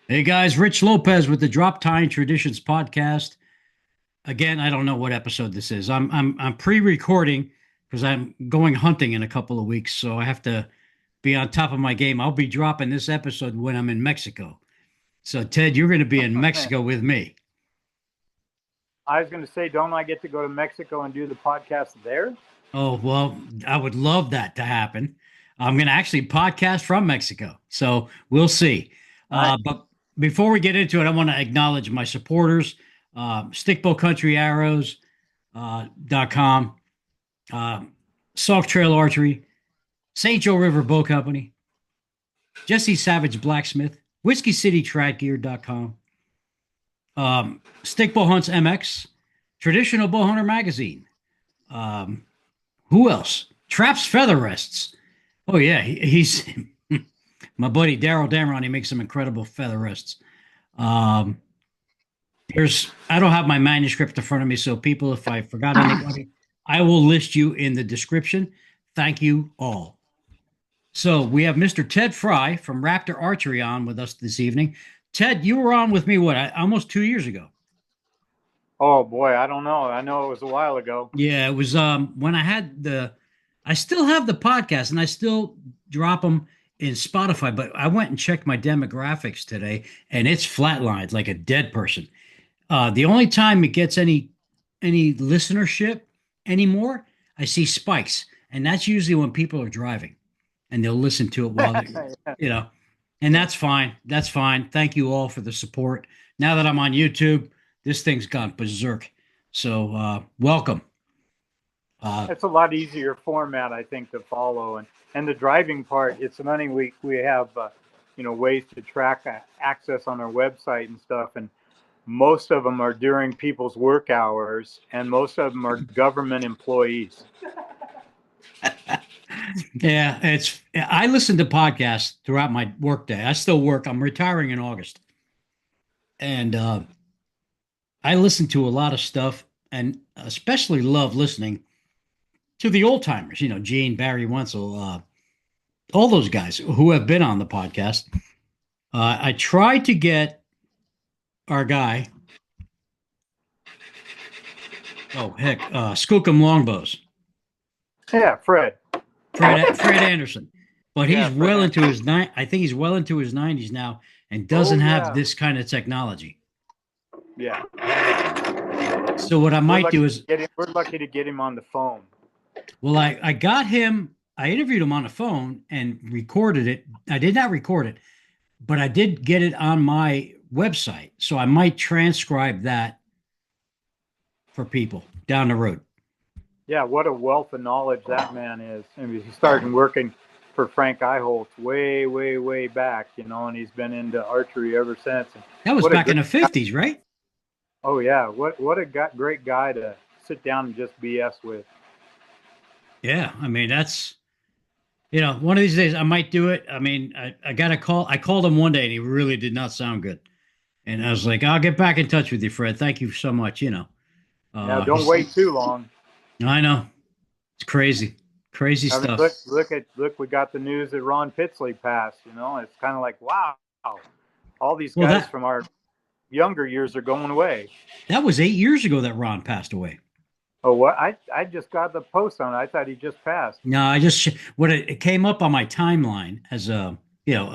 Hey guys, Rich Lopez with the Drop Time Traditions podcast. Again, I don't know what episode this is. I'm pre-recording because I'm going hunting in a couple of weeks, so I have to be on top of my game. I'll be dropping this episode when I'm in Mexico. So Ted, you're going to be in Man, Mexico with me. I was going to say, don't I get to go to Mexico and do the podcast there? Oh, well, I would love that to happen. I'm going to actually podcast from Mexico. So we'll see. Nice. But before we get into it, I want to acknowledge my supporters, Stickbow Country Arrows, .com, uh, Sauk Trail Archery, St. Joe River Bow Company, Jessie Savage Blacksmith, Whiskey City Gear.com, Stickbow Hunts MX, Traditional Bowhunter Magazine. Um, who else? Traps Feather Rests. Oh yeah, he's my buddy Daryl Damron. He makes some incredible feather rests. Um, there's I don't have my manuscript in front of me, so people, if I forgot anybody, I will list you in the description. Thank you all. So we have Mr. Ted Fry from Raptor Archery on with us this evening. Ted, you were on with me almost 2 years ago. Oh boy, I don't know. I know it was a while ago. Yeah, it was when I still have the podcast and I still drop them in Spotify, but I went and checked my demographics today and it's flatlined like a dead person. The only time it gets any listenership anymore, I see spikes, and that's usually when people are driving and they'll listen to it while they, you know, and that's fine. That's fine. Thank you all for the support. Now that I'm on YouTube, this thing's gone berserk. So welcome. Uh, It's a lot easier format, I think, to follow, and the driving part. It's funny we have ways to track access on our website and stuff, and most of them are during people's work hours, and most of them are government employees. yeah, it's I listen to podcasts throughout my workday. I still work. I'm retiring in August, and I listen to a lot of stuff, and especially love listening to the old timers. You know, Gene, Barry Wenzel, all those guys who have been on the podcast. I tried to get our guy. Oh heck, Skookum Longbows, Yeah, Fred. Fred Anderson, but he's Yeah, Fred. well into his nine. I think he's well into his 90s now, and doesn't Oh have yeah, this kind of technology. yeah. So what I We're might lucky do to is, get him. We're lucky to get him on the phone. well, I got him. I interviewed him on the phone and recorded it. I did not record it, but I did get it on my website. So I might transcribe that for people down the road. Yeah, what a wealth of knowledge that man is. I mean, he started working for Frank Iholt way, way, way back, and he's been into archery ever since. And That was what a back in great, the 50s, right? oh yeah, what a great guy to sit down and just BS with. Yeah. I mean, one of these days I might do it. I mean, I got a call. I called him one day and he really did not sound good. And I was like, I'll get back in touch with you, Fred. Thank you so much. Yeah, don't He's, wait too long. I know it's crazy, crazy I mean, stuff. look, we got the news that Ron Pitsley passed. It's kind of like wow, all these Well, guys from our younger years are going away. that was 8 years ago that Ron passed away. Oh, what? I just got the post on it. I thought he just passed. No, I just what it came up on my timeline as a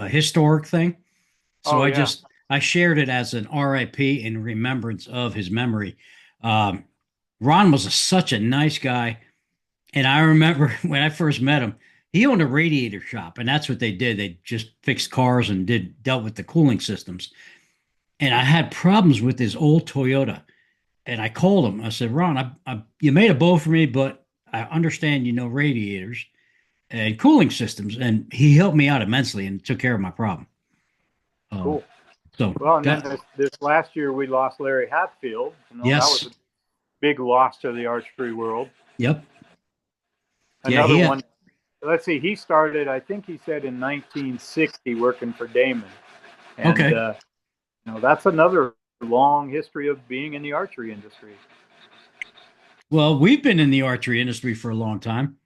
historic thing. So Oh yeah. I shared it as an RIP in remembrance of his memory. Um, Ron was such a nice guy, and I remember when I first met him, he owned a radiator shop, and that's what they did. They just fixed cars and dealt with the cooling systems. And I had problems with his old Toyota, and I called him. I said, Ron, you made a bow for me, but I understand you know radiators and cooling systems, and he helped me out immensely and took care of my problem. Um, Cool. so Well, and then that this last year we lost Larry Hatfield. That was yes, a big loss to the archery world. yep, yeah, Another one. Let's see. He started, I think he said in 1960, working for Damon, and okay. that's another long history of being in the archery industry. Well, we've been in the archery industry for a long time.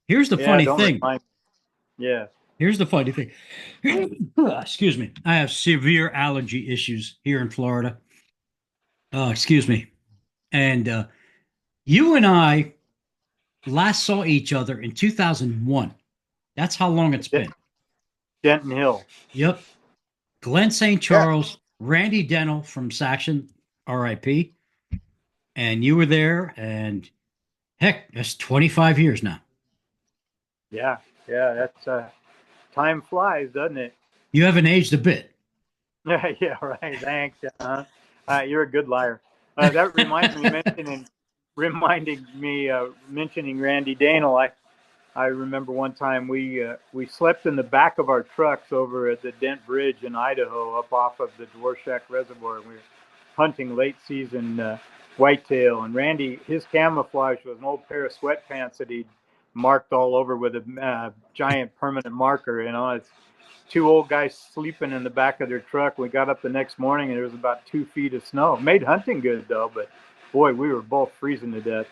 Here's the Yeah, funny don't thing. remind me. Yeah. Here's the funny thing. Excuse me. I have severe allergy issues here in Florida. Excuse me. And you and I last saw each other in 2001. That's how long it's been. Denton Hill. Yep. Glenn St. Yeah, Charles, Randy Dennell from Saxon, RIP. And you were there. And heck, that's 25 years now. yeah, yeah. That's time flies, doesn't it? You haven't aged a bit. Yeah, yeah, right. Thanks. You're a good liar. That reminds me mentioning Randy Danel. I remember one time we slept in the back of our trucks over at the Dent Bridge in Idaho, up off of the Dvorak Reservoir. We were hunting late season whitetail, and Randy, his camouflage was an old pair of sweatpants that he'd marked all over with a giant permanent marker. It's two old guys sleeping in the back of their truck. We got up the next morning and there was about 2 feet of snow. It made hunting good though, but boy, we were both freezing to death.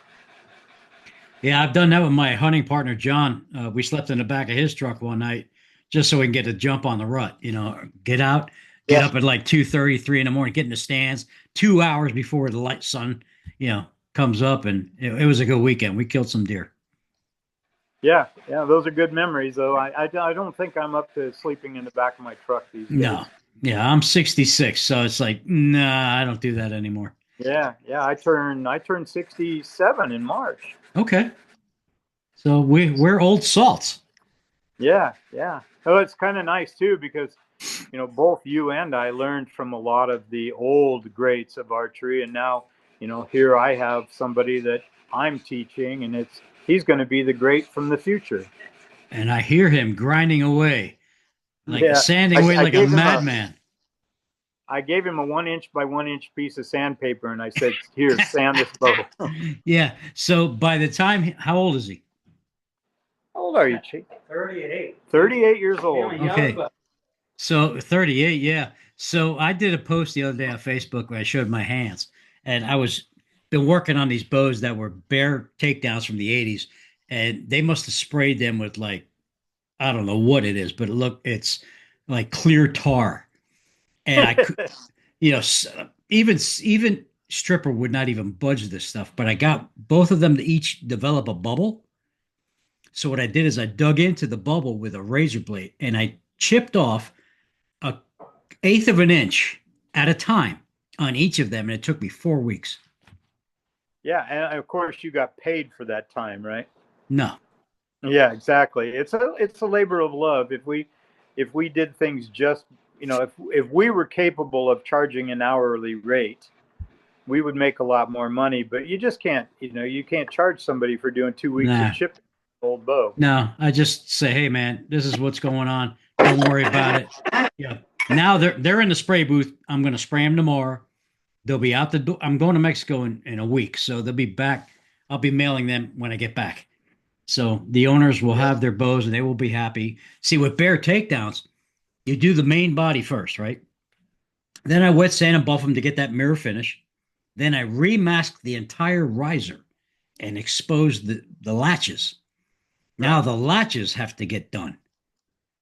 Yeah, I've done that with my hunting partner, John. We slept in the back of his truck one night just so we can get a jump on the rut. Get out, get Yeah, up at like 2:30, 3 in the morning, get in the stands 2 hours before the light sun, comes up. And it was a good weekend. We killed some deer. yeah, yeah. Those are good memories though. I don't think I'm up to sleeping in the back of my truck these days. No, yeah, I'm 66. So it's like, nah, I don't do that anymore. Yeah, yeah. I turned 67 in March. Okay. So we're old salts. Yeah, yeah. Oh, it's kind of nice too because both you and I learned from a lot of the old greats of archery, and now here I have somebody that I'm teaching, and he's going to be the great from the future. And I hear him grinding away, like Yeah, sanding I, away I like a gave him madman. I gave him a 1 inch by 1 inch piece of sandpaper, and I said, "Here, sand this bow." Yeah. So by the time, how old is he? How old are you, Chief? 38. 38 years old. Okay. So 38, yeah. So I did a post the other day on Facebook where I showed my hands, and I was been working on these bows that were bear takedowns from the 80s, and they must have sprayed them with like, I don't know what it is, but it's like clear tar. And I could, even stripper would not even budge this stuff, but I got both of them to each develop a bubble. So what I did is I dug into the bubble with a razor blade and I chipped off a eighth of an inch at a time on each of them, and it took me 4 weeks. Yeah, and of course you got paid for that time, right? No, Yeah, exactly. It's a labor of love. If we did things just if we were capable of charging an hourly rate, we would make a lot more money. But you just can't. You can't charge somebody for doing 2 weeks of nah, chipping an old bow. no. I just say, hey man, this is what's going on. Don't worry about it. Yeah. Now they're in the spray booth. I'm going to spray them tomorrow. They'll be out the door. I'm going to Mexico in a week, so they'll be back. I'll be mailing them when I get back. So the owners will have their bows and they will be happy. See, with bear takedowns, you do the main body first, right? Then I wet sand and buff them to get that mirror finish. Then I remask the entire riser and expose the latches. Now Right. the latches have to get done.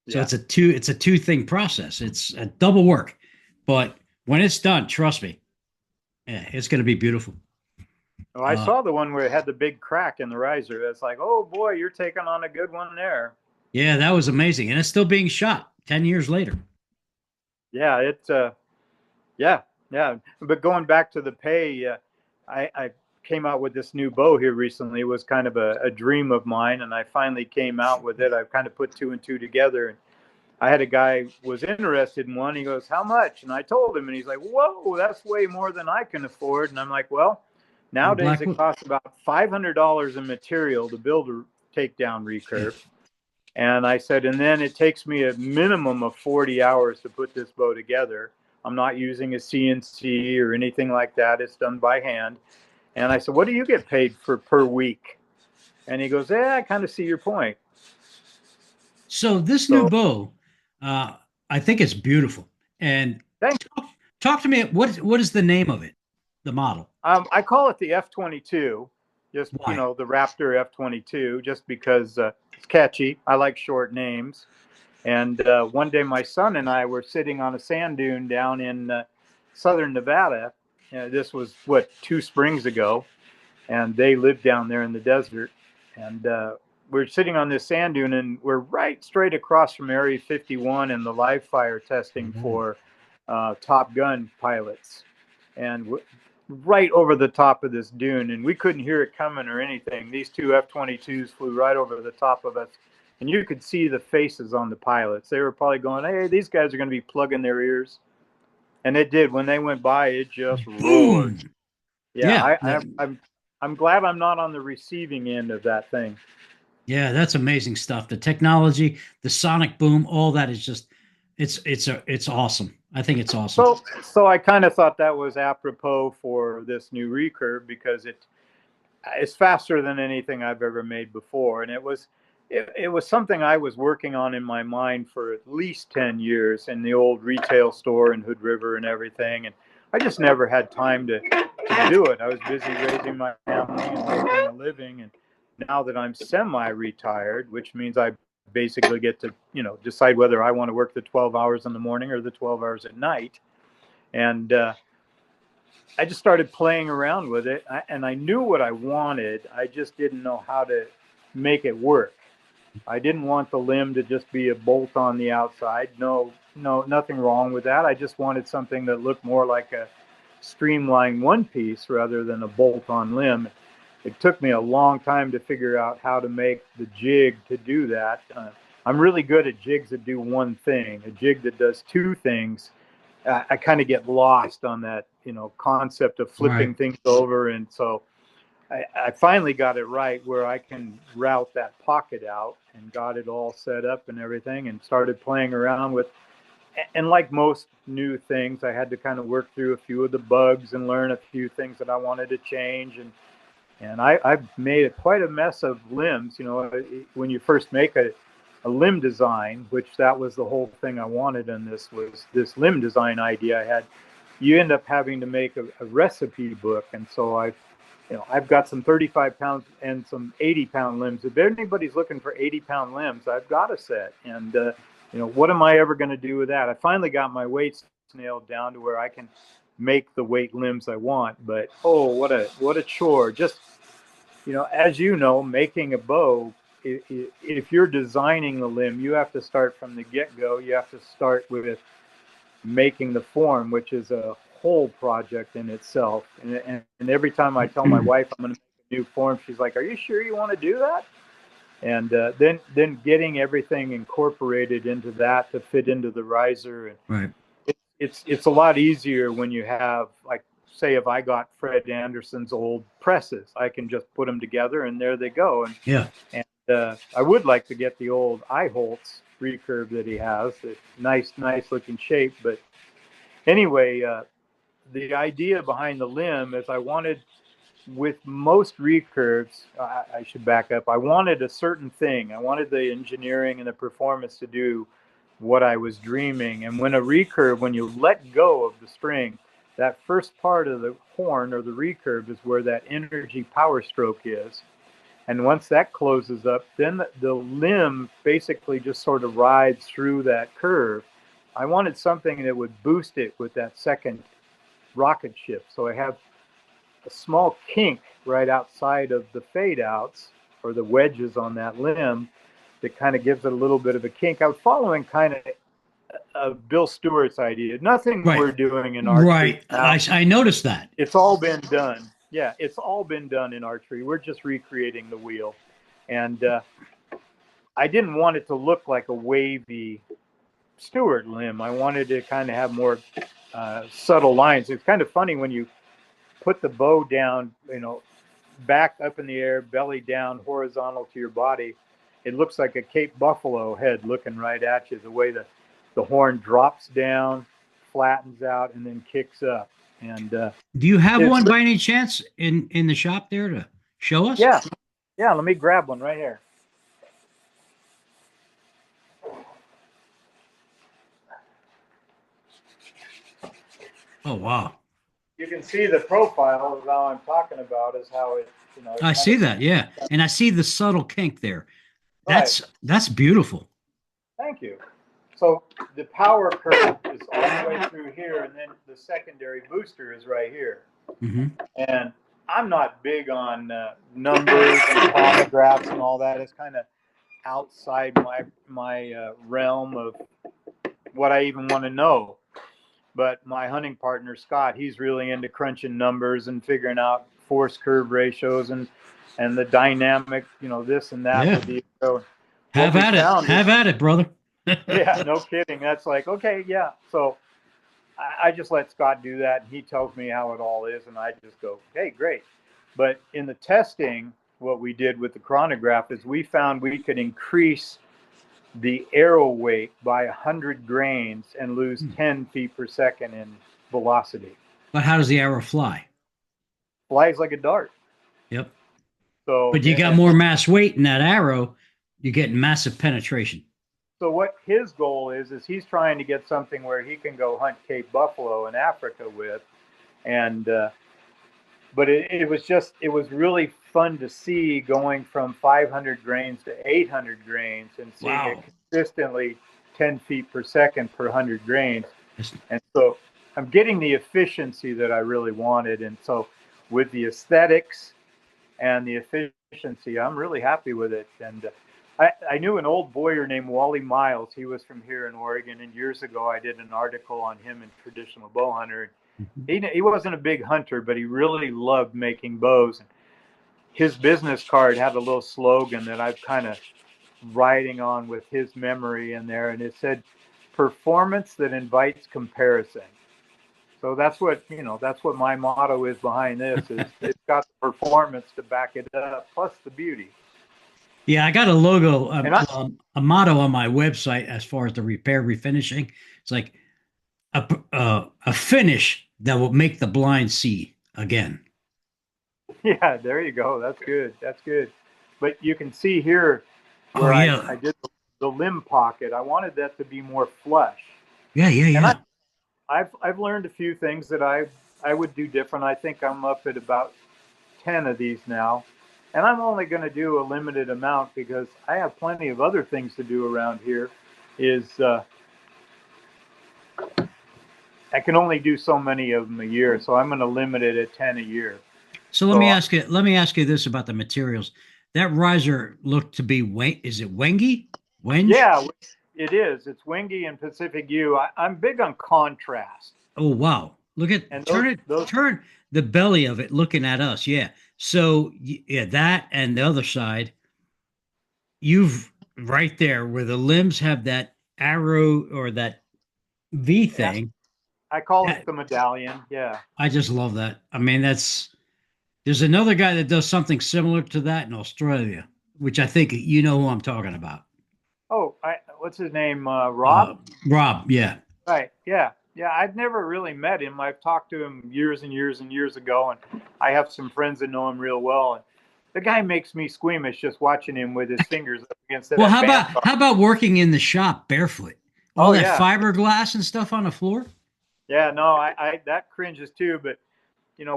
So Yeah. it's a two thing process. It's a double work. But when it's done, trust me, yeah, it's going to be beautiful. Oh, I saw the one where it had the big crack in the riser. It's like, oh boy, you're taking on a good one there. Yeah, that was amazing. And it's still being shot 10 years later. Yeah, yeah, yeah. But going back to the pay, I came out with this new bow here recently. It was kind of a dream of mine, and I finally came out with it. I kind of put two and two together, and I had a guy was interested in one. He goes, "How much?" And I told him, and he's like, "Whoa, that's way more than I can afford." And I'm like, "Well, nowadays it costs about $500 in material to build a takedown recurve." And I said, and then it takes me a minimum of 40 hours to put this bow together. I'm not using a CNC or anything like that. It's done by hand. And I said, what do you get paid for per week? And he goes, yeah, I kind of see your point. So this new bow, I think it's beautiful. And talk to me. What is the name of it? The model? I call it the F-22, just Why? the Raptor F-22, just because it's catchy. I like short names. And one day my son and I were sitting on a sand dune down in southern Nevada. This was, 2 springs ago. And they lived down there in the desert. And we're sitting on this sand dune, and we're right straight across from Area 51 and the live fire testing for Top Gun pilots. And right over the top of this dune, and we couldn't hear it coming or anything. These two F-22s flew right over the top of us, and you could see the faces on the pilots. They were probably going, "Hey, these guys are going to be plugging their ears," and it did. When they went by, it just roared. Yeah, I'm glad I'm not on the receiving end of that thing. Yeah, that's amazing stuff. The technology, the sonic boom, all that is just it's awesome. I think it's awesome. So I kind of thought that was apropos for this new recurve, because it's faster than anything I've ever made before, and it was something I was working on in my mind for at least 10 years in the old retail store in Hood River and everything, and I just never had time to do it. I was busy raising my family and making a living, and now that I'm semi-retired, which means I basically get to, decide whether I want to work the 12 hours in the morning or the 12 hours at night. And I just started playing around with it, and I knew what I wanted. I just didn't know how to make it work. I didn't want the limb to just be a bolt on the outside. No, nothing wrong with that. I just wanted something that looked more like a streamlined one piece rather than a bolt-on limb. It took me a long time to figure out how to make the jig to do that. I'm really good at jigs that do one thing. A jig that does two things, I kind of get lost on that, concept of flipping things over. And so I finally got it right where I can route that pocket out, and got it all set up and everything, and started playing around with. And like most new things, I had to kind of work through a few of the bugs and learn a few things that I wanted to change. And I've made quite a mess of limbs. When you first make a limb design, which that was the whole thing I wanted in this, was this limb design idea I had, you end up having to make a recipe book. And so I've got some 35-pound and some 80-pound limbs. If anybody's looking for 80-pound limbs, I've got a set. And what am I ever going to do with that? I finally got my weights nailed down to where I can make the weight limbs I want. But what a chore! Just as making a bow, if you're designing the limb, you have to start from the get-go. You have to start with making the form, which is a whole project in itself. And every time I tell my wife I'm going to make a new form, she's like, "Are you sure you want to do that?" And then getting everything incorporated into that to fit into the riser. Right. It's a lot easier when you have, like, say, if I got Fred Anderson's old presses, I can just put them together and there they go. And I would like to get the old Iholtz recurve that he has, the nice looking shape. But anyway, the idea behind the limb is I wanted, with most recurves, I should back up. I wanted a certain thing. I wanted the engineering and the performance to do what I was dreaming. And when a recurve, when you let go of the string, that first part of the horn or the recurve is where that energy power stroke is. And once that closes up, then the limb basically just sort of rides through that curve. I wanted something that would boost it with that second rocket ship. So I have a small kink right outside of the fade outs, or the wedges on that limb, that kind of gives it a little bit of a kink. I was following kind of Bill Stewart's idea. Nothing we're doing in archery. Right. I noticed that. It's all been done. Yeah, it's all been done in archery. We're just recreating the wheel. And I didn't want it to look like a wavy Stewart limb. I wanted to kind of have more subtle lines. It's kind of funny when you put the bow down, back up in the air, belly down, horizontal to your body. It looks like a Cape Buffalo head looking right at you, the way the horn drops down, flattens out, and then kicks up. And do you have one by any chance in the shop there to show us? Yeah. Let me grab one right here. Oh wow! You can see the profile of how I'm talking about is how it. I see that, yeah, and I see the subtle kink there. That's beautiful. Thank you. So the power curve is all the way through here, and then the secondary booster is right here. Mm-hmm. And I'm not big on numbers and chronographs and all that. It's kind of outside my realm of what I even want to know. But my hunting partner Scott, he's really into crunching numbers and figuring out force curve ratios and the dynamic, this and that with the arrow. Have at it, brother. Yeah, no kidding. That's like, okay, yeah. So I just let Scott do that, and he tells me how it all is, and I just go, hey, great. But in the testing, what we did with the chronograph is we found we could increase the arrow weight by 100 grains and lose 10 feet per second in velocity. But how does the arrow fly? Flies like a dart. Yep. So, but you got more mass weight in that arrow, you get massive penetration. So what his goal is he's trying to get something where he can go hunt Cape buffalo in Africa with, and but it was really fun to see going from 500 grains to 800 grains and seeing it consistently 10 feet per second per 100 grains. And so I'm getting the efficiency that I really wanted. And so with the aesthetics and the efficiency, I'm really happy with it. And I knew an old Bowyer named Wally Miles. He was from here in Oregon. And years ago, I did an article on him in Traditional Bowhunter. He wasn't a big hunter, but he really loved making bows. And his business card had a little slogan that I've kind of riding on with his memory in there. And it said, performance that invites comparison. So that's what my motto is behind this. Is it's got the performance to back it up, plus the beauty. Yeah, I got a logo, a motto on my website as far as the repair refinishing. It's like a finish that will make the blind see again. Yeah, there you go. That's good. That's good. But you can see here where I did the limb pocket. I wanted that to be more flush. Yeah. And I've learned a few things that I would do different. I think I'm up at about 10 of these now. And I'm only going to do a limited amount because I have plenty of other things to do around here. I can only do so many of them a year, so I'm going to limit it at 10 a year. So let me ask you this about the materials. That riser looked to be is it Wenge? Yeah, it is. It's Wenge and Pacific U. I'm big on contrast. Oh wow! Look at turn the belly of it, looking at us. Yeah. So yeah, that and the other side, you've right there where the limbs have that arrow or that V thing. Yeah, I call it the medallion. Yeah. I just love that. I mean, there's another guy that does something similar to that in Australia, which I think you know who I'm talking about. Oh, what's his name? Rob? Rob, yeah. Right, yeah. Yeah, I've never really met him. I've talked to him years and years and years ago, and I have some friends that know him real well. And the guy makes me squeamish just watching him with his fingers up against that. Well, how about working in the shop barefoot? All that fiberglass and stuff on the floor? Yeah, no, I that cringes too, but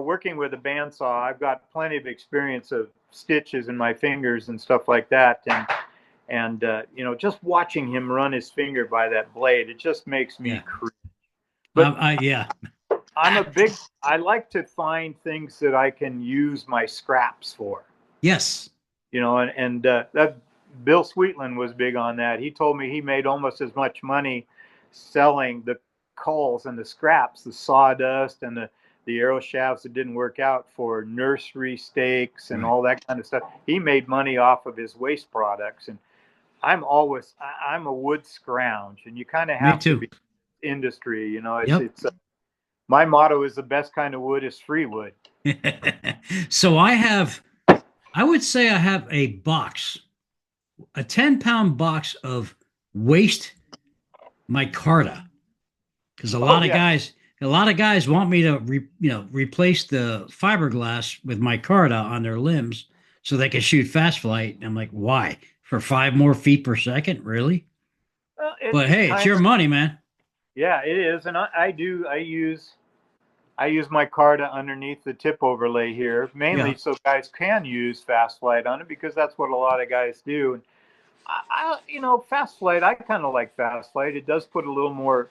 working with a bandsaw, I've got plenty of experience of stitches in my fingers and stuff like that. And just watching him run his finger by that blade, it just makes me cringe. But I like to find things that I can use my scraps for. Yes. That Bill Sweetland was big on that. He told me he made almost as much money selling the culls and the scraps, the sawdust and the arrow shafts that didn't work out for nursery stakes and all that kind of stuff. He made money off of his waste products. And I'm a wood scrounge, and you kind of have to be industry. It's my motto is the best kind of wood is free wood. So I would say I have a box, a 10-pound box of waste micarta, because a lot of guys want me to replace the fiberglass with micarta on their limbs so they can shoot fast flight. And I'm like, why? For 5 more feet per second, really? But hey, it's your money, man. Yeah, it is, and I use micarta underneath the tip overlay here, mainly so guys can use fast flight on it, because that's what a lot of guys do. fast flight. I kind of like fast flight. It does put a little more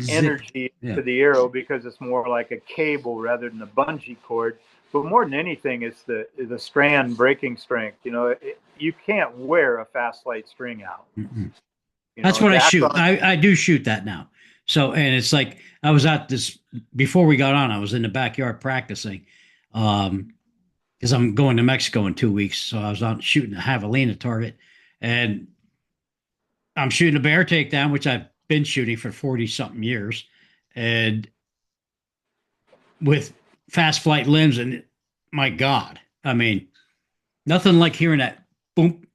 Zip. energy Yeah. to the arrow because it's more like a cable rather than a bungee cord. But more than anything, it's the strand breaking strength. You can't wear a fast flight string out. Mm-mm. That's what I Jack shoot. on. I do shoot that now. So, and it's like I was out this before we got on. I was in the backyard practicing, because I'm going to Mexico in 2 weeks. So I was out shooting a javelina target, and I'm shooting a bear takedown, which I've been shooting for 40 something years, and with fast flight limbs. And my God, I mean, nothing like hearing that boom,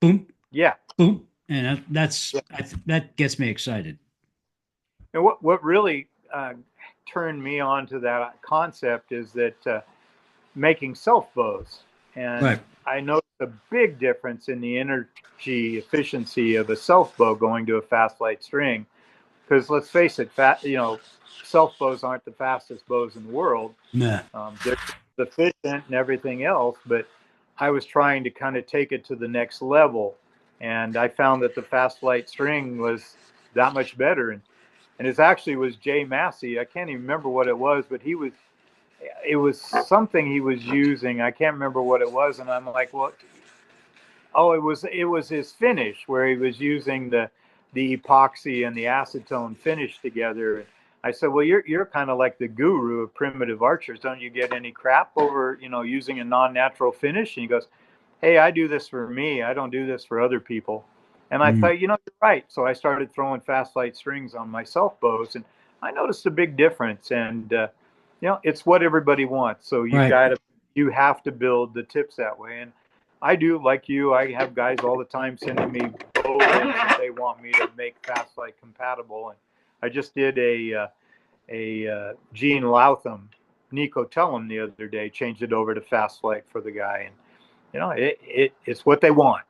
boom, Yeah. boom, and that gets me excited. And what really turned me on to that concept is that making self bows, and Right. I noticed a big difference in the energy efficiency of a self bow going to a fast flight string. Because let's face it, self bows aren't the fastest bows in the world. Nah. They're efficient and everything else, but I was trying to kind of take it to the next level, and I found that the fast flight string was that much better. And it actually was Jay Massey. I can't even remember what it was, but it was something he was using. I can't remember what it was, and I'm like, well, oh, it was his finish where he was using the epoxy and the acetone finish together. I said, well, you're kind of like the guru of primitive archers. Don't you get any crap over using a non-natural finish? And he goes, hey, I do this for me. I don't do this for other people. And I Mm. thought, you're right. So I started throwing fast light strings on my self bows, and I noticed a big difference. And it's what everybody wants. So Right. you have to build the tips that way. And I do, like you. I have guys all the time sending me bow limbs that they want me to make fast light compatible. And I just did a Gene Latham Nico Tellum the other day, changed it over to fast flight for the guy, and it's what they want.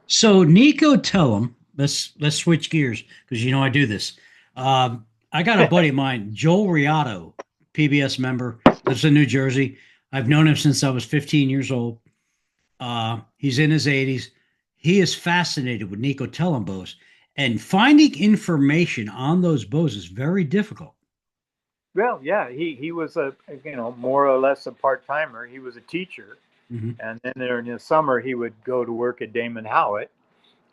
So Nico, tell him. Let's switch gears because I do this. I got a buddy of mine, Joel Riotto, PBS member, lives in New Jersey. I've known him since I was 15 years old. He's in his 80s. He is fascinated with Nico Tellem bows, and finding information on those bows is very difficult. Well, yeah, he was a more or less a part timer. He was a teacher, Mhm. and then during the summer he would go to work at Damon Howitt,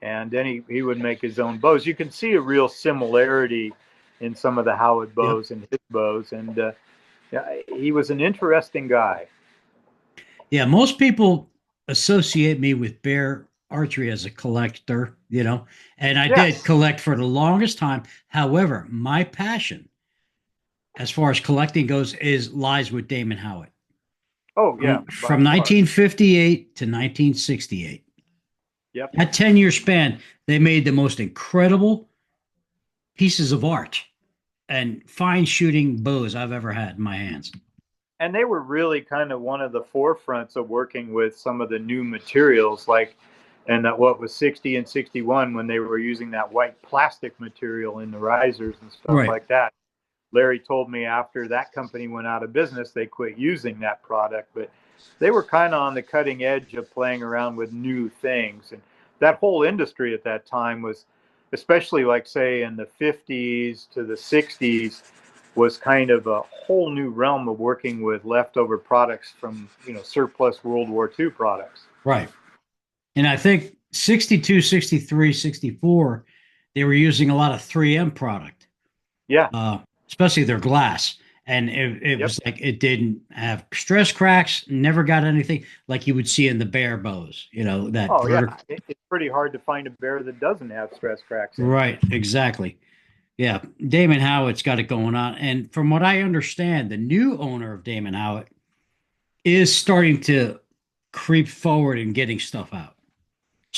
and then he would make his own bows. You can see a real similarity in some of the Howitt Yep. bows and his bows, and yeah, he was an interesting guy. Yeah, most people associate me with bear archery as a collector, and I did Yes. collect for the longest time. However, my passion, as far as collecting goes, is lies with Damon Howitt Oh yeah, by from far. 1958 to 1968. Yep. That 10-year span, they made the most incredible pieces of art and fine shooting bows I've ever had in my hands. And they were really kind of one of the forefronts of working with some of the new materials, like, and that what was 60 and 61 when they were using that white plastic material in the risers and stuff Right. like that. Larry told me after that company went out of business, they quit using that product, but they were kind of on the cutting edge of playing around with new things. And that whole industry at that time was, especially like say in the 50s to the 60s, was kind of a whole new realm of working with leftover products from, surplus World War II products. Right. And I think 62, 63, 64, they were using a lot of 3M product, Yeah. especially their glass. And it Yep. was like it didn't have stress cracks, never got anything like you would see in the bear bows, that Oh, yeah. vertical. It's pretty hard to find a bear that doesn't have stress cracks in it. Right, exactly. Yeah, Damon Howitt's got it going on. And from what I understand, the new owner of Damon Howitt is starting to creep forward and getting stuff out.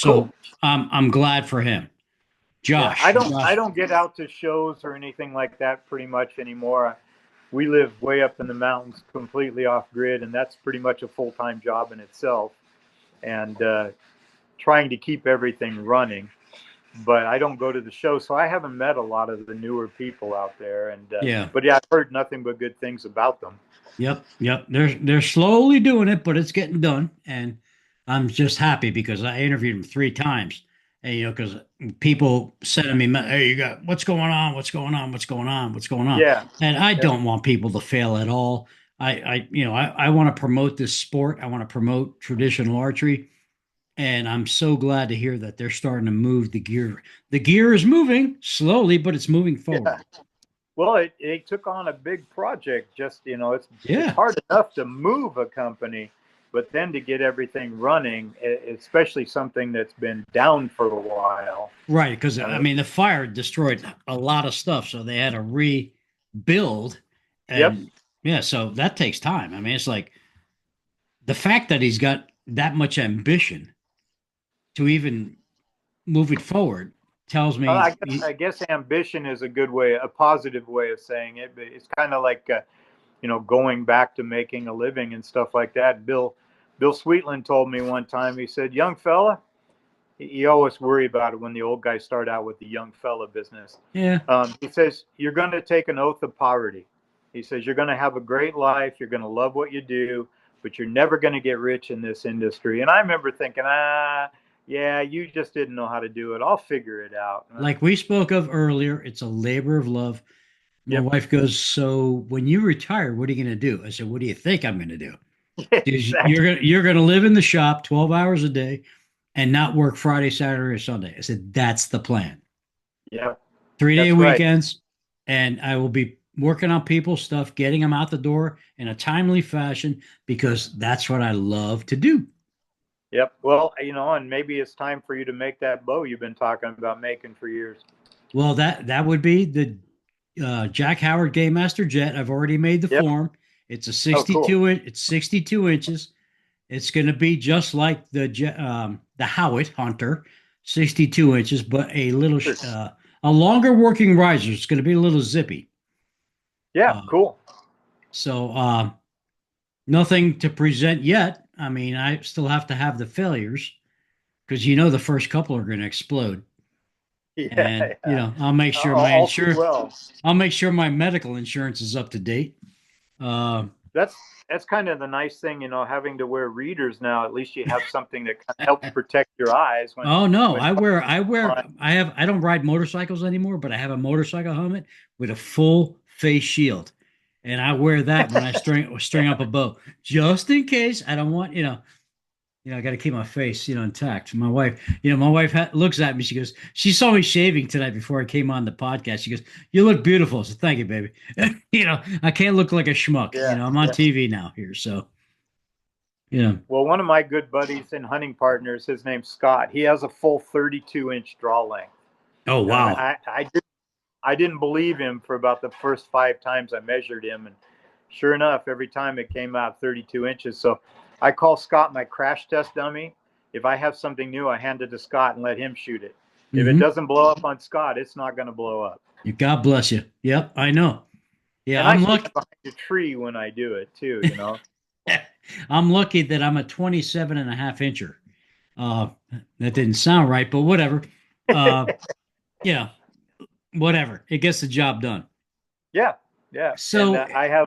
Cool. So I'm glad for him. Yeah, Josh, I Josh, don't get out to shows or anything like that pretty much anymore. We live way up in the mountains, completely off grid, and that's pretty much a full time job in itself. And trying to keep everything running, but I don't go to the show, so I haven't met a lot of the newer people out there. And yeah, but yeah, I've heard nothing but good things about them. yep. They're slowly doing it, but it's getting done. And I'm just happy because I interviewed him 3 times. And, because people said to me, "Hey, you got what's going on? What's going on? What's going on? What's going on?" Yeah. And I Yep. don't want people to fail at all. I want to promote this sport. I want to promote traditional archery, and I'm so glad to hear that they're starting to move the gear. The gear is moving slowly, but it's moving Yeah. forward. Well, it took on a big project. Just it's Yeah, hard enough to move a company, but then to get everything running, especially something that's been down for a while. right. Because I I mean, mean, the fire destroyed a lot of stuff, so they had to rebuild, yep. and yeah, so that takes time. I mean, it's like the fact that he's got that much ambition to even move it forward tells me I guess ambition is a good way, a positive way of saying it. But it's kind of like going back to making a living and stuff like that. Bill Sweetland told me one time. He said, "Young fella," you always worry about it when the old guys start out with the young fella business. yeah, He says, "You're going to take an oath of poverty." He says, "You're going to have a great life. You're going to love what you do, but you're never going to get rich in this industry." And I remember thinking, yeah, you just didn't know how to do it. I'll figure it out. like we spoke of earlier, it's a labor of love. My Yep. wife goes, "So when you retire, what are you going to do?" I said, "What do you think I'm going to do?" Exactly. You're gonna live in the shop 12 hours a day and not work Friday, Saturday, or Sunday." I said, "That's the plan. Yep. 3 day That's right. weekends, and I will be working on people's stuff, getting them out the door in a timely fashion because that's what I love to do." Yep. Well, and maybe it's time for you to make that bow you've been talking about making for years. Well, that would be the Jack Howard Game Master Jet. I've already made the Yep. form. It's a Oh, cool. 62 inch. It's 62 inches. It's going to be just like the Howitt Hunter, 62 inches, but a longer working riser. It's going to be a little zippy. Yeah. Uh, Cool. so nothing to present yet. I mean, I still have to have the failures because the first couple are going to explode, Yeah. and Yeah. All too well. I'll make sure my medical insurance is up to date. Uh, That's kind of the nice thing, having to wear readers now. At least you have something that kind of helps protect your eyes Oh no, when I don't ride motorcycles anymore, but I have a motorcycle helmet with a full face shield. And I wear that when I string yeah. up a bow, just in case. I don't want, I got to keep my face, intact. My wife looks at me. She goes, she saw me shaving tonight before I came on the podcast. She goes, "You look beautiful." I said, "Thank you, baby." I can't look like a schmuck. Yeah. I'm on Yeah. TV now here. So, yeah. Well, one of my good buddies and hunting partners, his name's Scott. He has a full 32-inch draw length. Oh, And wow. I didn't believe him for about the first 5 times I measured him, and sure enough, every time it came out 32 inches. So I call Scott my crash test dummy. If I have something new, I hand it to Scott and let him shoot it. If it Hmm. doesn't blow up on Scott, it's not going to blow up. God bless you. Yep, I know. Yeah, And I I'm stand lucky. behind a tree when I do it too. I'm lucky that I'm a 27 and a half incher. Uh, that didn't sound right, but whatever. Uh, yeah, whatever. It gets the job done. Yeah, yeah. And So, I have.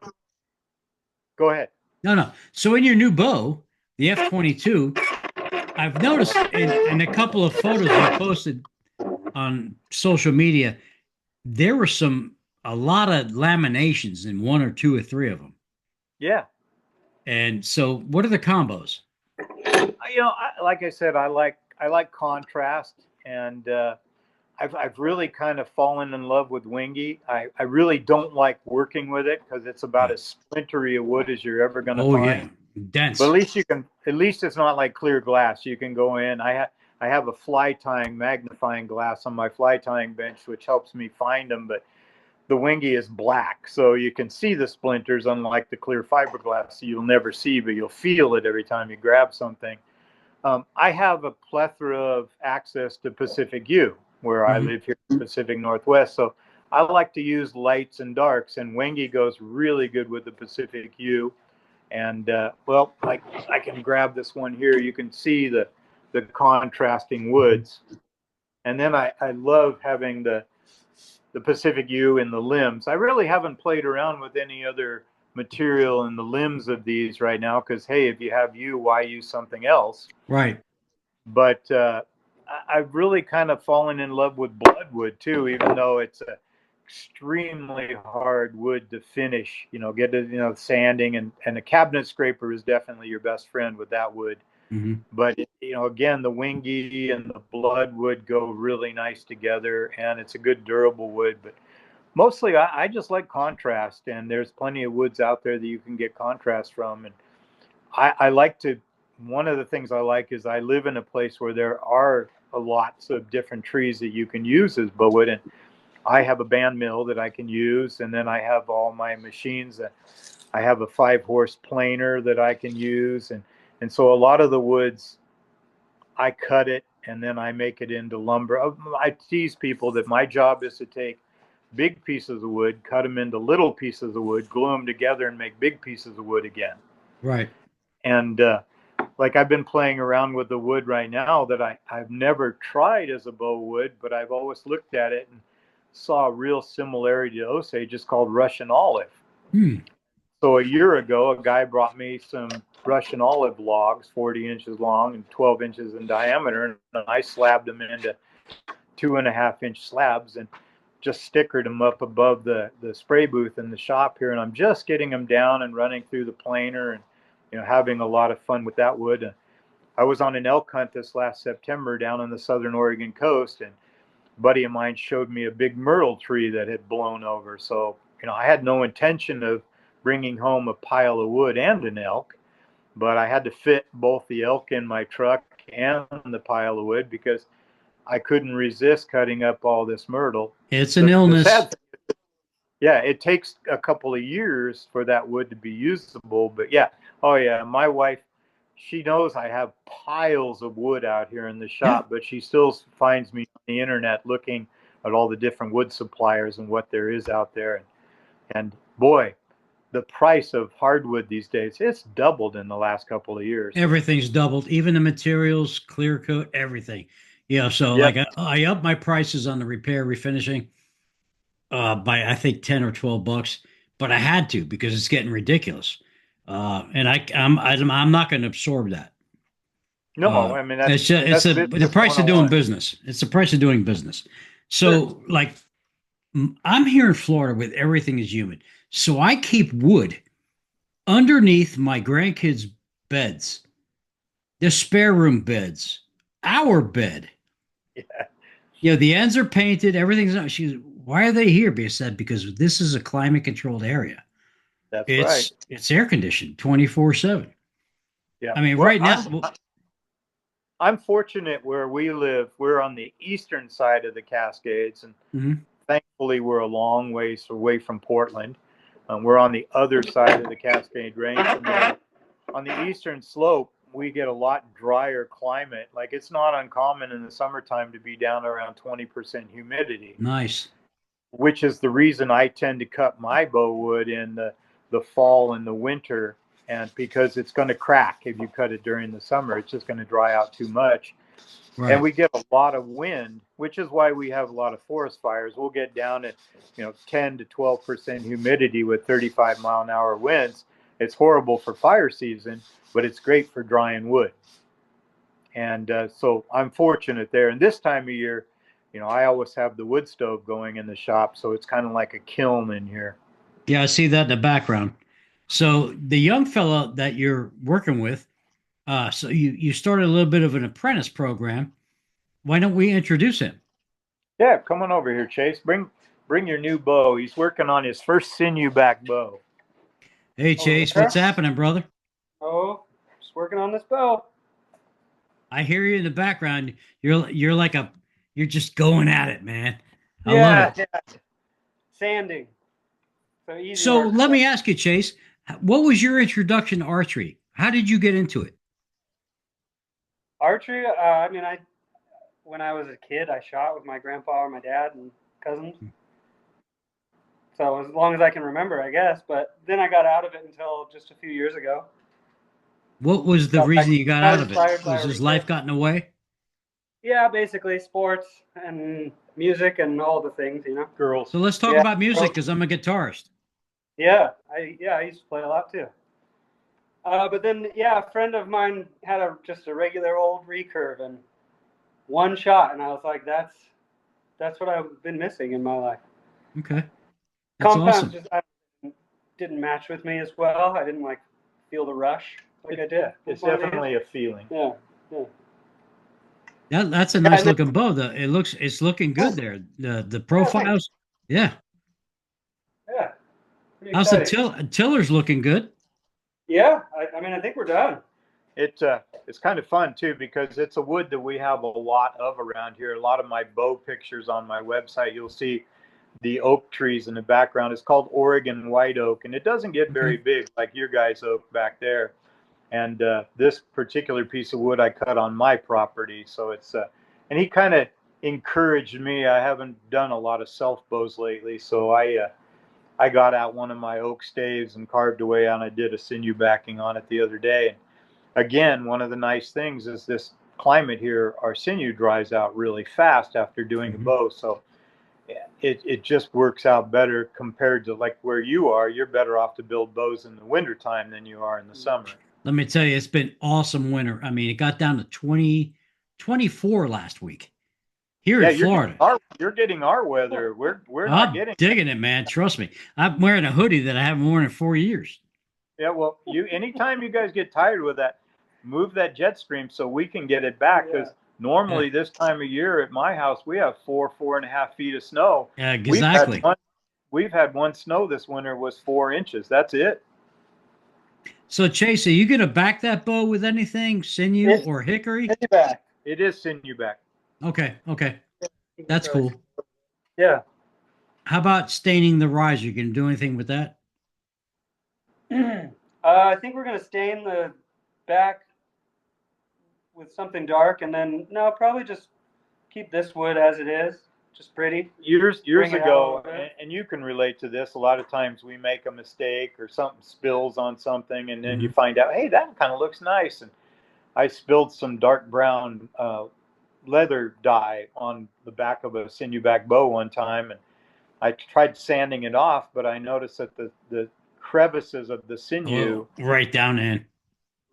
Go ahead. no, no. So, in your new bow, the F-22, I've noticed in a couple of photos you posted on social media, there were a lot of laminations in one or two or three of them. Yeah. And so, what are the combos? Like I said, I like contrast, and I've really kind of fallen in love with Wingy. I really don't like working with it because it's about Yeah. as splintery a wood as you're ever going to Oh, find. yeah. But Dense. at least it's not like clear glass. You can go in. I have a fly tying magnifying glass on my fly tying bench, which helps me find them. But the Wingy is black, so you can see the splinters, unlike the clear fiberglass you'll never see, but you'll feel it every time you grab something. I have a plethora of access to Pacific U where I Hmm. live here in the Pacific Northwest. So I like to use lights and darks, and Wingy goes really good with the Pacific U. And well, I can grab this one here. You can see the contrasting woods. And then I love having the Pacific U in the limbs. I really haven't played around with any other material in the limbs of these right now because, hey, if you have U, why use something else? Right. But I've really kind of fallen in love with bloodwood too, even though it's a extremely hard wood to finish. Get it, sanding, and a cabinet scraper is definitely your best friend with that wood. Mm-hmm. But again, the wingy and the bloodwood go really nice together, and it's a good durable wood. But mostly, I just like contrast, and there's plenty of woods out there that you can get contrast from. And I like to. One of the things I like is I live in a place where there are lots of different trees that you can use as bowwood, and I have a band mill that I can use, and then I have all my machines. I have a 5-horse planer that I can use, and so a lot of the woods, I cut it and then I make it into lumber. I tease people that my job is to take big pieces of wood, cut them into little pieces of wood, glue them together, and make big pieces of wood again. Right. And like I've been playing around with the wood right now that I've never tried as a bow wood, but I've always looked at it and saw a real similarity to Osage, just called Russian olive. Hmm. So a year ago, a guy brought me some Russian olive logs, 40 inches long and 12 inches in diameter, and I slabbed them into 2.5-inch slabs and just stickered them up above the spray booth in the shop here. And I'm just getting them down and running through the planer and having a lot of fun with that wood. I was on an elk hunt this last September down on the southern Oregon coast, and a buddy of mine showed me a big myrtle tree that had blown over. So I had no intention of bringing home a pile of wood and an elk, but I had to fit both the elk in my truck and the pile of wood because I couldn't resist cutting up all this myrtle. It's an illness. Yeah, it takes a couple of years for that wood to be usable, but yeah. Oh yeah, my wife, she knows I have piles of wood out here in the shop, but she still finds me on the internet looking at all the different wood suppliers and what there is out there. And boy, the price of hardwood these days, it's doubled in the last couple of years. Everything's doubled, even the materials, clear coat, everything. So Yep. like I up my prices on the repair refinishing by I think 10 or 12 bucks, but I had to because it's getting ridiculous. And I'm not going to absorb that. No, I mean it's the price of doing business. It's the price of doing business. So sure. like I'm here in Florida where everything is humid. So I keep wood underneath my grandkids' beds, the spare room beds, our bed. Yeah. The ends are painted. Everything's. Why are they here? Because this is a climate controlled area. That's right. It's air conditioned 24/7. Yeah. I mean, well, right now. I'm fortunate where we live. We're on the eastern side of the Cascades, and thankfully we're a long ways away from Portland. We're on the other side of the Cascade Range. And on the eastern slope, we get a lot drier climate. Like it's not uncommon in the summertime to be down around 20% humidity. Nice. Which is the reason I tend to cut my bow wood in the fall and the winter, and because it's going to crack if you cut it during the summer. It's just going to dry out too much. Right. And we get a lot of wind, which is why we have a lot of forest fires. We'll get down at 10 to 12% humidity with 35-mile-an-hour winds. It's horrible for fire season, but it's great for drying wood. And so I'm fortunate there. And this time of year, I always have the wood stove going in the shop, so it's kind of like a kiln in here. Yeah, I see that in the background. So the young fellow that you're working with, so you started a little bit of an apprentice program. Why don't we introduce him? Yeah, come on over here, Chase. Bring your new bow. He's working on his first sinew back bow. Hey, Chase, what's happening, brother? Oh, just working on this bow. I hear you in the background. You're just going at it, man. I love it. Yeah. Sanding. So let me ask you, Chase, what was your introduction to archery? How did you get into it? Archery? When I was a kid, I shot with my grandpa and my dad and cousins. So as long as I can remember, I guess. But then I got out of it until just a few years ago. What was the reason you got out of it? Was his life gotten away? Yeah, basically sports and music and all the things, Girls. So let's talk about music because I'm a guitarist. Yeah, I used to play a lot too. But then, a friend of mine had just a regular old recurve, and one shot, and I was like, that's what I've been missing in my life. Okay. That's Compounds awesome. just didn't match with me as well. I didn't like feel the rush like I did. Yeah, it's definitely a feeling. Yeah. That's a nice looking bow. It's looking good there. The profiles. Yeah. Yeah. How's the tiller's looking good? Yeah. I mean, I think we're done. It's kind of fun too, because it's a wood that we have a lot of around here. A lot of my bow pictures on my website, you'll see the oak trees in the background. It's called Oregon white oak, and it doesn't get very big like your guys' oak back there. And this particular piece of wood I cut on my property, so it's and he kind of encouraged me. I haven't done a lot of self bows lately, so I got out one of my oak staves and carved away on it. I did a sinew backing on it the other day. And again, one of the nice things is this climate here, our sinew dries out really fast after doing a bow, so it just works out better compared to like where you are. You're better off to build bows in the wintertime than you are in the summer. Let me tell you, it's been awesome winter. I mean, it got down to 24 last week here in Florida. You're getting our weather. We're I'm not digging it, man. Trust me. I'm wearing a hoodie that I haven't worn in 4 years. Yeah, well, anytime you guys get tired with that, move that jet stream so we can get it back, because normally this time of year at my house we have 4.5 feet of snow. Yeah, exactly. We've had one snow this winter was 4 inches. That's it. So Chase, are you gonna back that bow with anything, sinew or hickory? Back. It is sinew back. Okay, that's cool. Yeah. How about staining the riser? You gonna do anything with that? I think we're gonna stain the back with something dark, and then probably just keep this wood as it is, just pretty. Years ago, and you can relate to this. A lot of times we make a mistake or something spills on something, and then you find out, hey, that kind of looks nice. And I spilled some dark brown leather dye on the back of a sinew back bow one time, and I tried sanding it off, but I noticed that the crevices of the sinew right down in.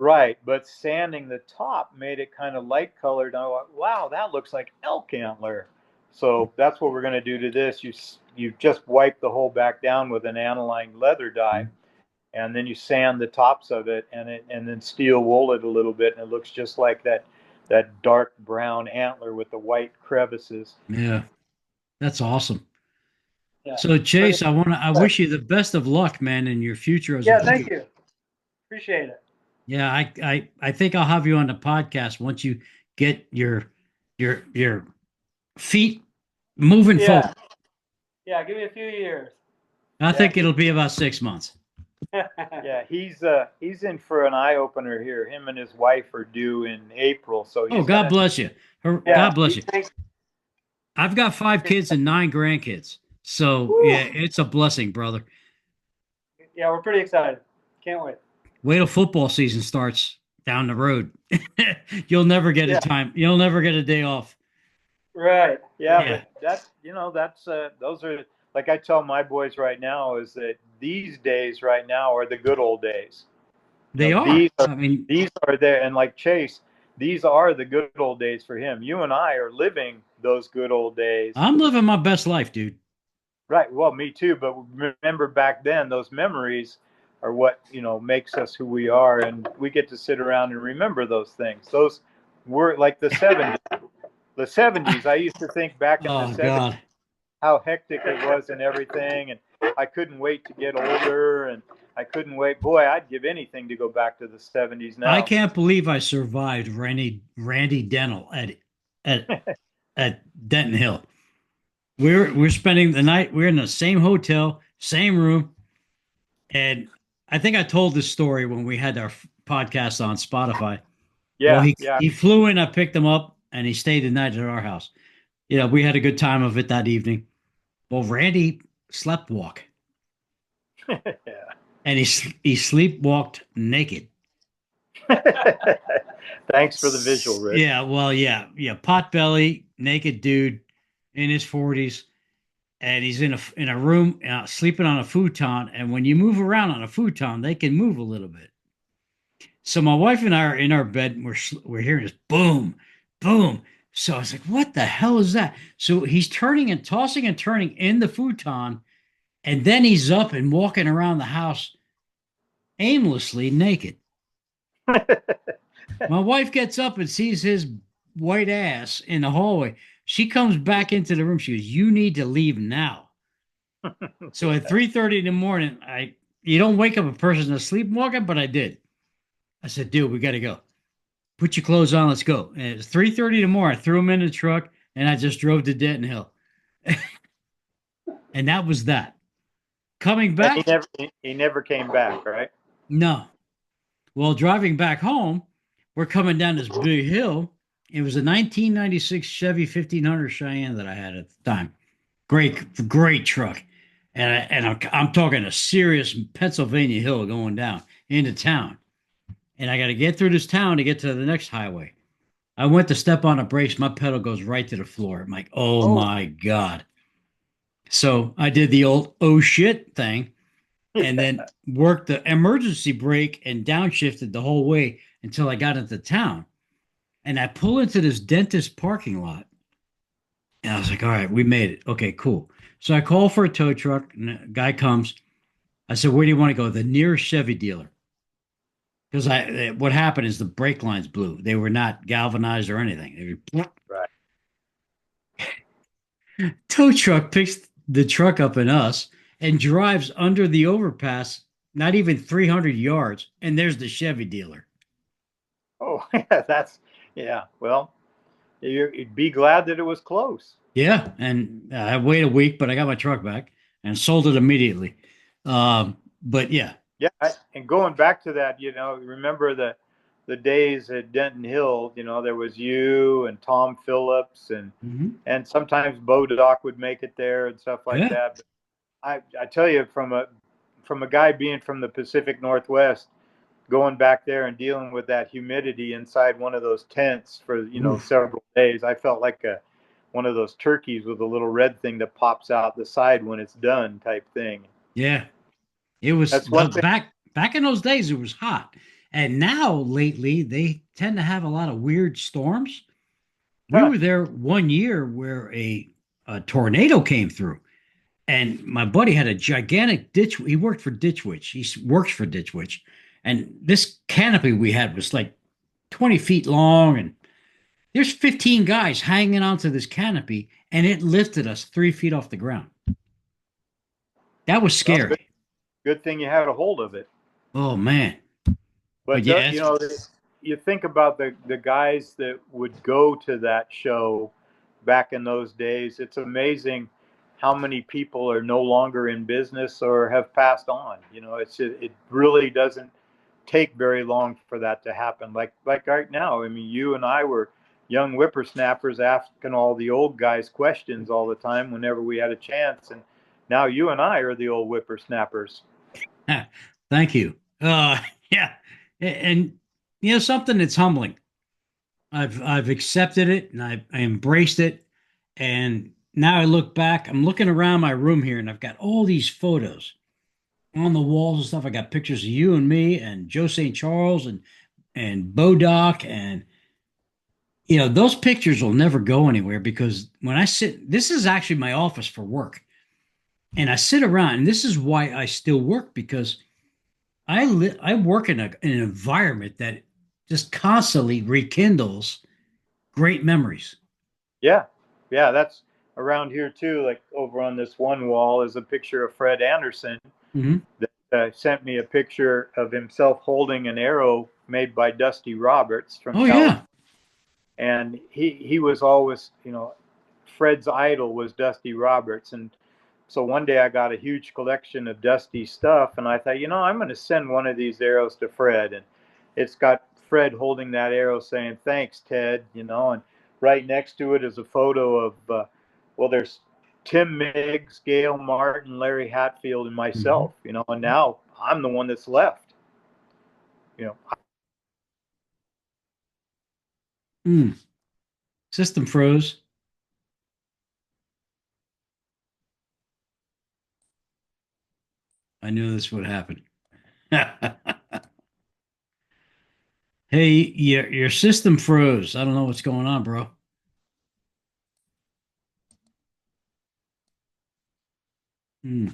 Right, but sanding the top made it kind of light colored. I thought, wow, that looks like elk antler. So that's what we're going to do to this. You just wipe the whole back down with an aniline leather dye, and then you sand the tops of it, and then steel wool it a little bit, and it looks just like that dark brown antler with the white crevices. Yeah, that's awesome. Yeah. So Chase, I wish you the best of luck, man, in your future as a thank you. Appreciate it. Yeah, I think I'll have you on the podcast once you get your feet moving forward. Yeah, give me a few years. I think it'll be about 6 months. Yeah, he's in for an eye opener here. Him and his wife are due in April. So God bless you. God bless you. I've got 5 kids and 9 grandkids. So it's a blessing, brother. Yeah, we're pretty excited. Can't wait. Wait till football season starts down the road. You'll never get a time. You'll never get a day off. Right. Yeah. But that's those are, like I tell my boys right now, is that these days right now are the good old days. They are. These are there. And like Chase, these are the good old days for him. You and I are living those good old days. I'm living my best life, dude. Right. Well, me too. But remember back then, those memories are what, makes us who we are. And we get to sit around and remember those things. Those were like the 70s. The 70s, I used to think back in the 70s, God, how hectic it was and everything. And I couldn't wait to get older. And I couldn't wait. Boy, I'd give anything to go back to the 70s now. I can't believe I survived Randy Dental at Denton Hill. We're spending the night. We're in the same hotel, same room. And I think I told this story when we had our podcast on Spotify. Yeah, well, he flew in, I picked him up, and he stayed the night at our house. We had a good time of it that evening. Well, Randy sleptwalk. Yeah. And he sleepwalked naked. Thanks for the visual, Rich. Yeah, well, yeah. Pot belly, naked dude in his 40s. And he's in a room sleeping on a futon. And when you move around on a futon, they can move a little bit. So my wife and I are in our bed. And we're hearing this boom, boom. So I was like, what the hell is that? So he's turning and tossing and turning in the futon, and then he's up and walking around the house aimlessly naked. My wife gets up and sees his white ass in the hallway. She comes back into the room. She goes, "You need to leave now." So at 3:30 in the morning, I you don't wake up a person that's sleepwalking, but I did. I said, "Dude, we got to go. Put your clothes on. Let's go." And it's 3:30 in the morning. I threw him in the truck, and I just drove to Denton Hill. And that was that. Coming And back, he never came back, right? no. Well, driving back home, we're coming down this big hill. It was a 1996 Chevy 1500 Cheyenne that I had at the time. Great truck. I'm talking a serious Pennsylvania hill going down into town. And I got to get through this town to get to the next highway. I went to step on a brakes. My pedal goes right to the floor. I'm like, oh Oh, my God. So I did the old oh shit thing and then worked the emergency brake and downshifted the whole way until I got into town. And I pull into this dentist parking lot. And I was like, all right, we made it. Okay, cool. So I call for a tow truck, and a guy comes. I said, where do you want to go? The nearest Chevy dealer. Because what happened is the brake lines blew. They were not galvanized or anything. right. Tow truck picks the truck up and us and drives under the overpass, not even 300 yards. And there's the Chevy dealer. Oh, yeah, yeah. Well, you'd be glad that it was close. Yeah. And I waited a week, but I got my truck back and sold it immediately. But yeah. Yeah, and going back to that, remember the days at Denton Hill. There was you and Tom Phillips, and Mhm. and sometimes Bo Doc would make it there and stuff like Yeah. that. But I tell you, from a guy being from the Pacific Northwest, going back there and dealing with that humidity inside one of those tents for Oof. several days, I felt like one of those turkeys with a little red thing that pops out the side when it's done, type thing. Yeah. It was That's one thing. back in those days, it was hot. And now lately they tend to have a lot of weird storms. We Huh, were there one year where a tornado came through, and my buddy had a gigantic ditch. He worked for Ditch Witch. Works for Ditch Witch, and this canopy we had was like 20 feet long, and there's 15 guys hanging onto this canopy, and it lifted us 3 feet off the ground. That was well, good, scary. good thing you had a hold of it. Oh man. But But yeah, you think about the guys that would go to that show back in those days. It's amazing how many people are no longer in business or have passed on. It really doesn't take very long for that to happen. Like right now, I mean, you and I were young whippersnappers asking all the old guys questions all the time whenever we had a chance, and now you and I are the old whippersnappers. thank you. Yeah, and something that's humbling. I've accepted it and I embraced it, and now I look back. I'm looking around my room here, and I've got all these photos on the walls and stuff. I got pictures of you and me and Joe St. Charles and Bodoc, and those pictures will never go anywhere because when I sit, this is actually my office for work, and I sit around, and this is why I still work because I work in an environment that just constantly rekindles great memories. Yeah, yeah, that's around here too. Like over on this one wall is a picture of Fred Anderson Hmm. that sent me a picture of himself holding an arrow made by Dusty Roberts from Oh California. yeah. And he was always, Fred's idol was Dusty Roberts. And so one day I got a huge collection of Dusty stuff, and I thought, I'm going to send one of these arrows to Fred. And it's got Fred holding that arrow saying, "Thanks, Ted," and right next to it is a photo of, well, there's Tim Miggs, Gail Martin, Larry Hatfield, and Hmm. myself, and now I'm the one that's left. You know, Mm. System froze. I knew this would happen. Hey, your system froze. I don't know what's going on, bro. Hmm.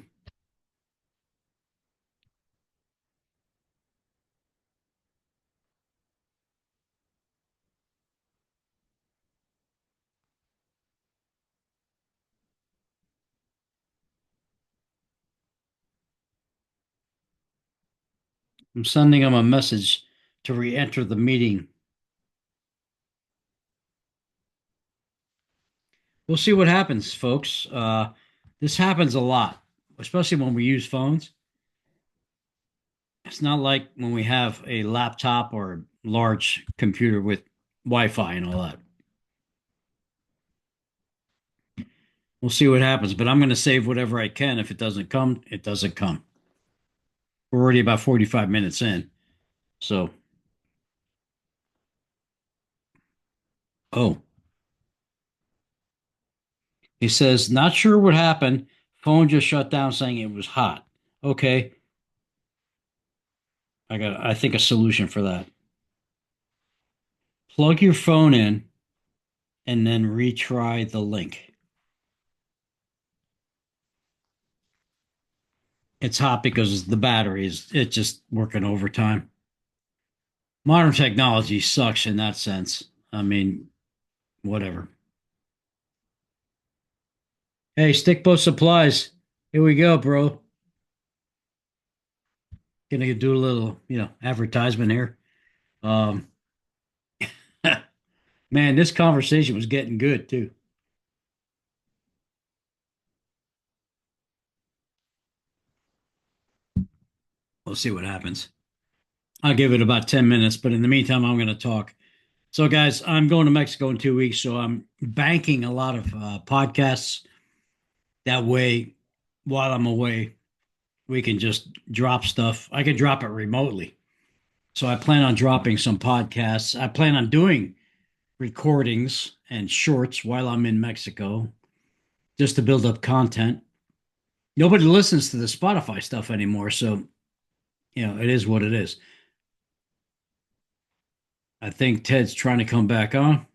I'm sending him a message to re-enter the meeting. We'll see what happens, folks. This happens a lot, especially when we use phones. It's not like when we have a laptop or a large computer with Wi-Fi and all that. We'll see what happens, but I'm going to save whatever I can. If it doesn't come, it doesn't come. We're already about 45 minutes in. So, oh, he says, not sure what happened. Phone just shut down saying it was hot. Okay. I think, a solution for that. Plug your phone in and then retry the link. It's hot because the battery is it's just working overtime. Modern technology sucks in that sense. I mean, whatever. Hey, Stickbow Supplies. Here we go, bro. Gonna do a little, advertisement here. Um, man, this conversation was getting good too. We'll see what happens. I'll give it about 10 minutes, but in the meantime, I'm going to talk. So, guys, I'm going to Mexico in 2 weeks, so I'm banking a lot of podcasts. That way, while I'm away, we can just drop stuff. I can drop it remotely. So I plan on dropping some podcasts. I plan on doing recordings and shorts while I'm in Mexico just to build up content. Nobody listens to the Spotify stuff anymore. So, it is what it is. I think Ted's trying to come back on.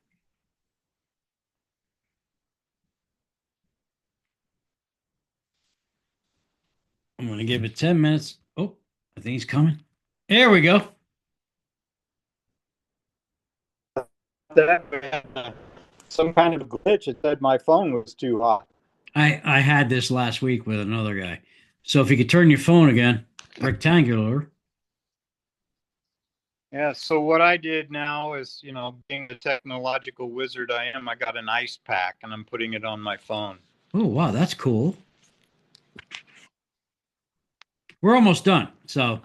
I'm going to give it 10 minutes. Oh, I think he's coming. There we go. Some kind of glitch. It said my phone was too hot. I had this last week with another guy. So if you could turn your phone again, rectangular. Yeah, so what I did now is, being the technological wizard I am, I got an ice pack and I'm putting it on my phone. Oh, wow, that's cool. We're almost done. So,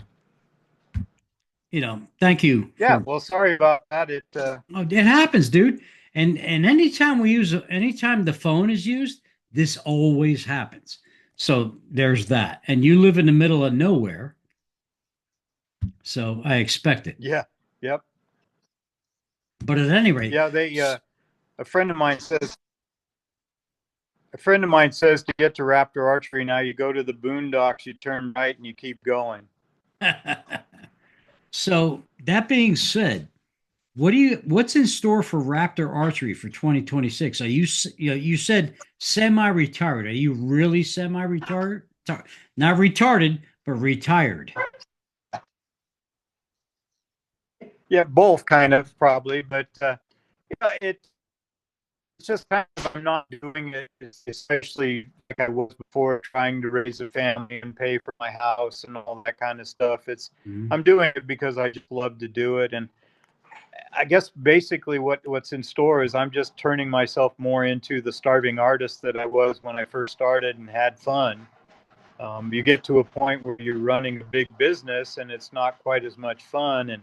thank you. Yeah, well, sorry about that. Oh, it happens, dude. And anytime the phone is used, this always happens. So there's that. And you live in the middle of nowhere. So I expect it. Yeah, yep. But at any rate, Yeah, a friend of mine says to get to Raptor Archery now, you go to the boondocks, you turn right, and you keep going. so that being said, what's in store for Raptor Archery for 2026? Are you said semi-retired. Are you really semi-retired? Not retarded, but retired. Yeah, both kind of probably, but it's just kind of I'm not doing it, especially like I was before, trying to raise a family and pay for my house and all that kind of stuff. I'm doing it because I just love to do it, and I guess basically what's in store is I'm just turning myself more into the starving artist that I was when I first started and had fun. You get to a point where you're running a big business and it's not quite as much fun,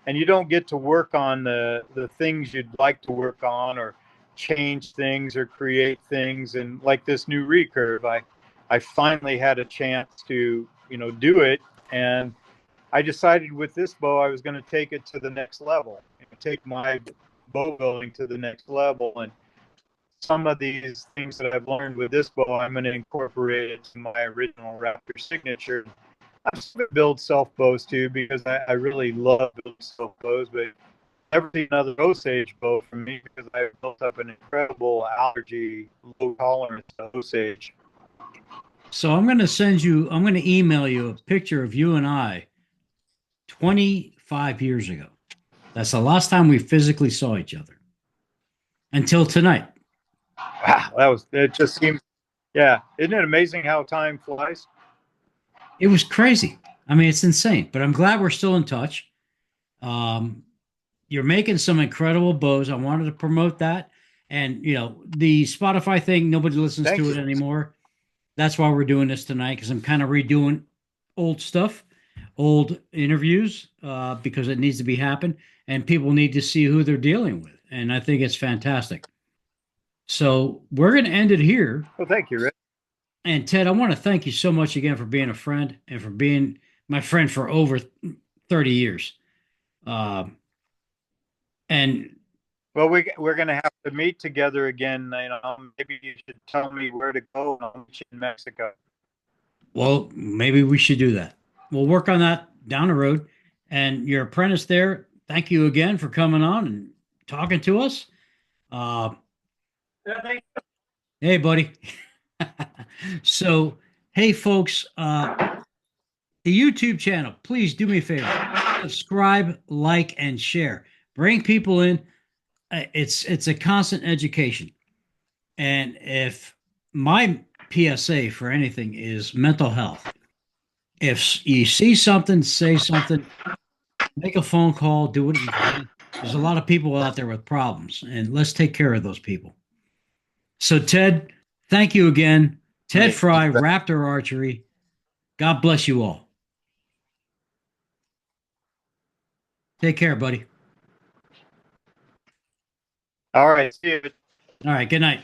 and you don't get to work on the things you'd like to work on, or change things or create things. And like this new recurve, I finally had a chance to do it, and I decided with this bow I was going to take it to the next level, take my bow building to the next level. And some of these things that I've learned with this bow, I'm going to incorporate it to my original Raptor signature. I'm still going to build self bows too, because I really love building self bows, but never seen another Osage bow from me because I've built up an incredible allergy, low tolerance to Osage. So I'm going to I'm going to email you a picture of you and I 25 years ago. That's the last time we physically saw each other until tonight. Wow, it just seems, yeah. Isn't it amazing how time flies? It was crazy. I mean, it's insane, but I'm glad we're still in touch. Um, you're making some incredible bows. I wanted to promote that. And, the Spotify thing, nobody listens Thank to it you. anymore. That's why we're doing this tonight because I'm kind of redoing old stuff, old interviews, because it needs to be happen and people need to see who they're dealing with. And I think it's fantastic. So we're going to end it here. Well, thank you, Rick. And Ted, I want to thank you so much again for being a friend and for being my friend for over 30 years. And Well, we're going to have to meet together again. Maybe you should tell me where to go, and I'll meet you in Mexico. well, maybe we should do that. We'll work on that down the road. And your apprentice there, thank you again for coming on and talking to us. Uh, hey, buddy. So, hey, folks, the YouTube channel, please do me a favor. Subscribe, like, and share. Bring people in. It's a constant education. And if my PSA for anything is mental health, if you see something, say something, make a phone call, do what you can. There's a lot of people out there with problems, and let's take care of those people. So, Ted, thank you again. Ted Fry, Raptor Archery. God bless you all. Take care, buddy. All right. See you. All right. Good night.